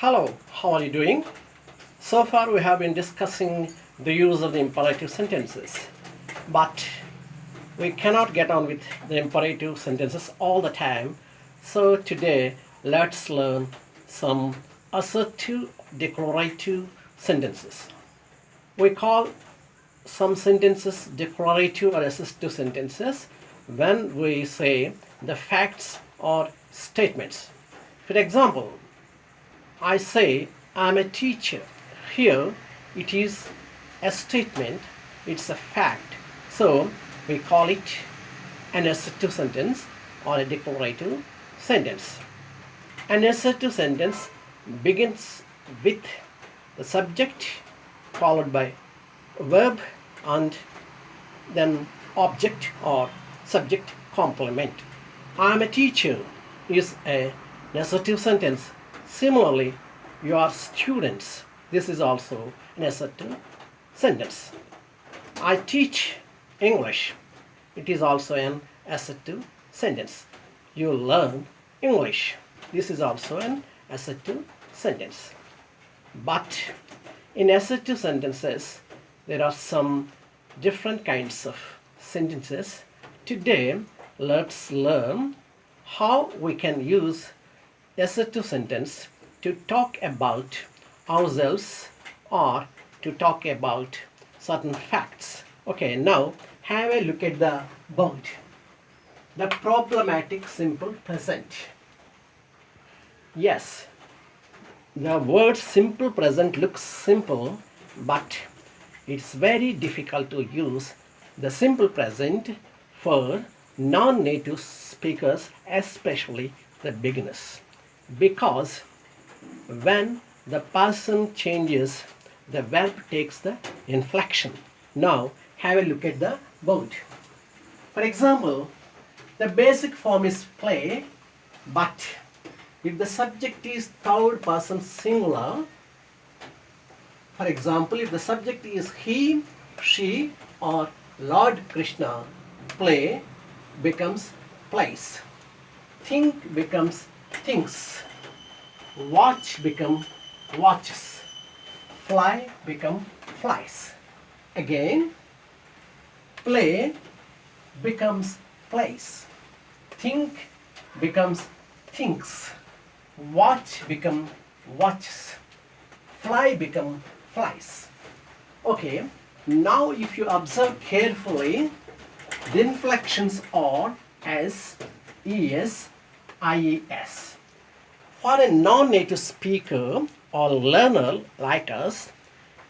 Hello, how are you doing? So far we have been discussing the use of the imperative sentences, but we cannot get on with the imperative sentences all the time. So today let's learn some assertive declarative sentences. We call some sentences declarative or assertive sentences when we say the facts or statements. For example, I say I'm a teacher. Here it is a statement, it's a fact. So we call it an assertive sentence or a declarative sentence. An assertive sentence begins with the subject followed by verb and then object or subject complement. I'm a teacher is an assertive sentence. Similarly, you are students. This is also an assertive sentence. I teach English. It is also an assertive sentence. You learn English. This is also an assertive sentence. But in assertive sentences, there are some different kinds of sentences. Today, let's learn how we can use assertive sentence to talk about ourselves or to talk about certain facts. Okay, now have a look at the board. The problematic simple present. Yes, the word simple present looks simple, but it's very difficult to use the simple present for non-native speakers, especially the beginners, because when the person changes, the verb takes the inflection. Now have a look at the board. For example, the basic form is play, but if the subject is third person singular, for example, if the subject is he, she, or Lord Krishna, play becomes plays. Think becomes thinks. Watch become watches. Fly become flies. Again, play becomes plays. Think becomes thinks. Watch become watches. Fly become flies. Okay, now if you observe carefully, the inflections are S, ES, IES. For a non-native speaker or learner like us,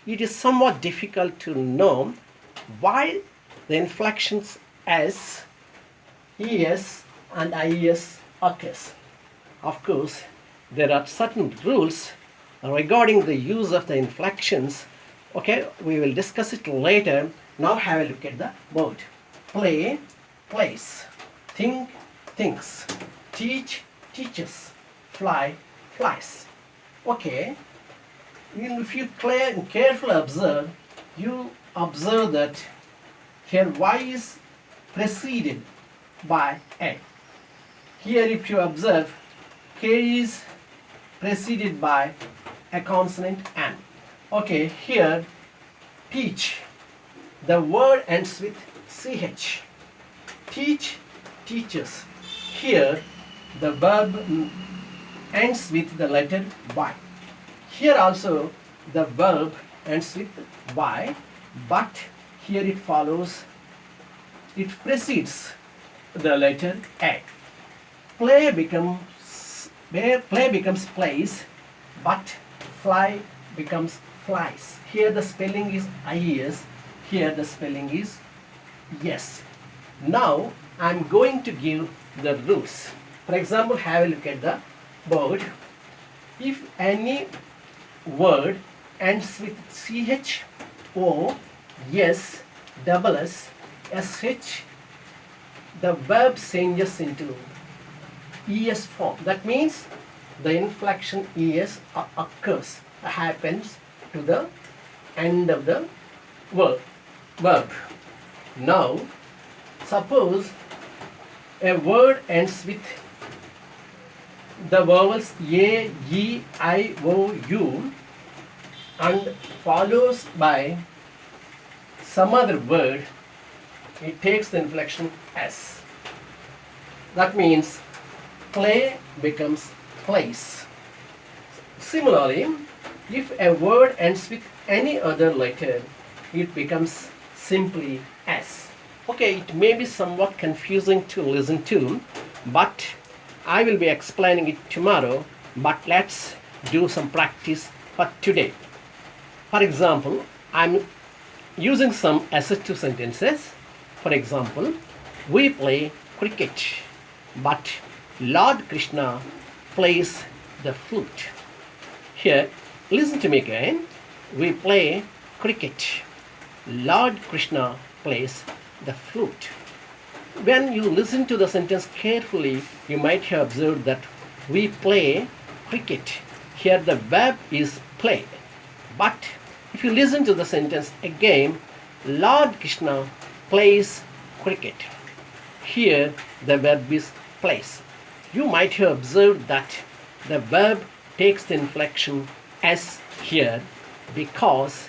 it is somewhat difficult to know why the inflections S, ES and IES occurs. Of course, there are certain rules regarding the use of the inflections. Okay, we will discuss it later. Now have a look at the board. Play, plays. Think, thinks. Teach, teaches. Fly, flies. Okay, if you carefully observe, you observe that here Y is preceded by A. Here if you observe, K is preceded by a consonant M. Okay, here teach, the word ends with CH. Teach, teaches. Here the verb ends with the letter Y. Here also the verb ends with Y, but here it follows, it precedes the letter A. Play becomes plays, but fly becomes flies. Here the spelling is IES, here the spelling is yes. Now I'm going to give the rules. For example, have a look at the board. If any word ends with CH, O, S, double S, SH, the verb changes into ES form. That means the inflection ES occurs, happens to the end of the verb. Now, suppose a word ends with the vowels A, E, I, O, U and follows by some other word, it takes the inflection S. That means play becomes place. Similarly, if a word ends with any other letter, it becomes simply S. Okay, it may be somewhat confusing to listen to, but I will be explaining it tomorrow. But let's do some practice for today. For example, I'm using some assertive sentences. For example, we play cricket, but Lord Krishna plays the flute. Here, listen to me again. We play cricket. Lord Krishna plays the flute. When you listen to the sentence carefully, you might have observed that we play cricket. Here the verb is play. But if you listen to the sentence again, Lord Krishna plays cricket. Here the verb is plays. You might have observed that the verb takes the inflection S here because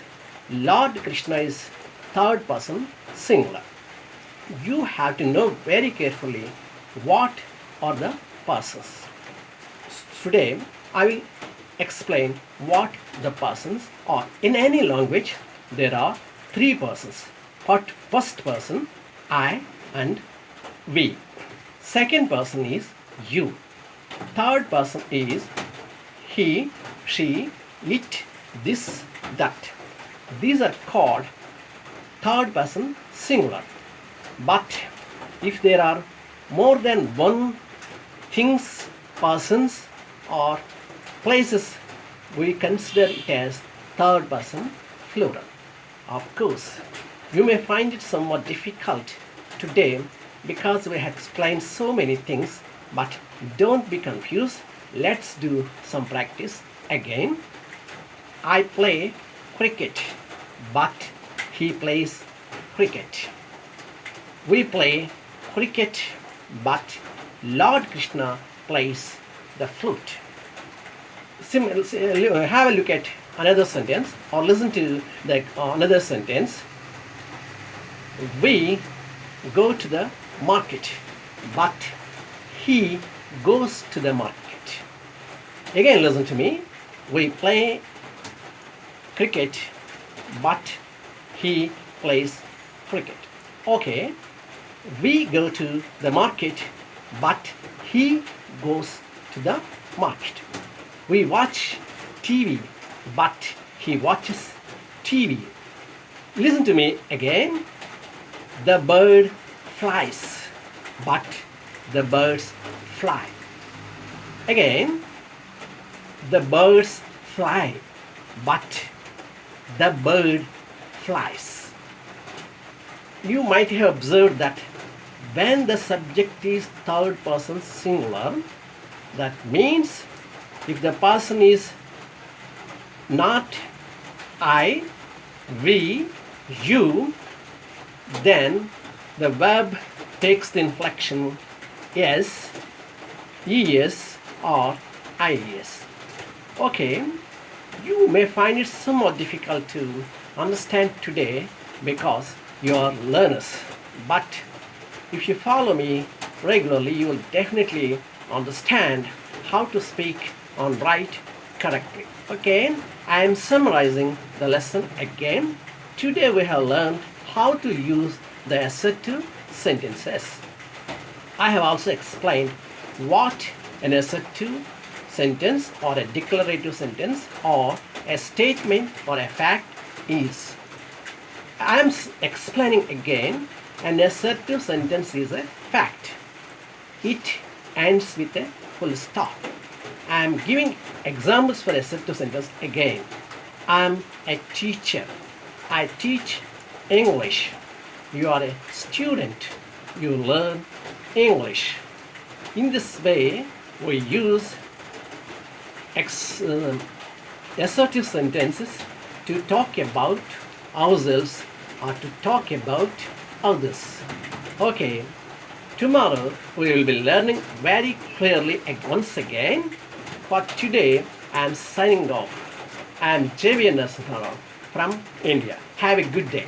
Lord Krishna is third person singular. You have to know very carefully what are the persons. Today I will explain what the persons are. In any language there are three persons. First person I and we. Second person is you. Third person is he, she, it, this, that. These are called third person singular. But if there are more than one things, persons or places, we consider it as third person plural. Of course, you may find it somewhat difficult today because we have explained so many things, but don't be confused. Let's do some practice again. I play cricket, but he plays cricket. We play cricket, but Lord Krishna plays the flute. Have a look at another sentence or listen to the another sentence. We go to the market, but he goes to the market. Again, listen to me. We play cricket, but he plays cricket. Okay. We go to the market, but he goes to the market. We watch TV, but he watches TV. Listen to me again. The bird flies, but the birds fly. Again, the birds fly, but the bird flies. You might have observed that when the subject is third person singular, that means if the person is not I, we, you, then the verb takes the inflection S, ES or IES. Okay, you may find it somewhat difficult to understand today because you are learners, but if you follow me regularly, you will definitely understand how to speak and write correctly. Okay, I am summarizing the lesson again. Today we have learned how to use the assertive sentences. I have also explained what an assertive sentence or a declarative sentence or a statement or a fact is. I am explaining again. An assertive sentence is a fact. It ends with a full stop. I am giving examples for assertive sentence again. I am a teacher. I teach English. You are a student. You learn English. In this way, we use assertive sentences to talk about ourselves or to talk about others. Okay, Tomorrow we will be learning very clearly once again. For today, I am signing off. I am JVN Narsinharam from India. Have a good day.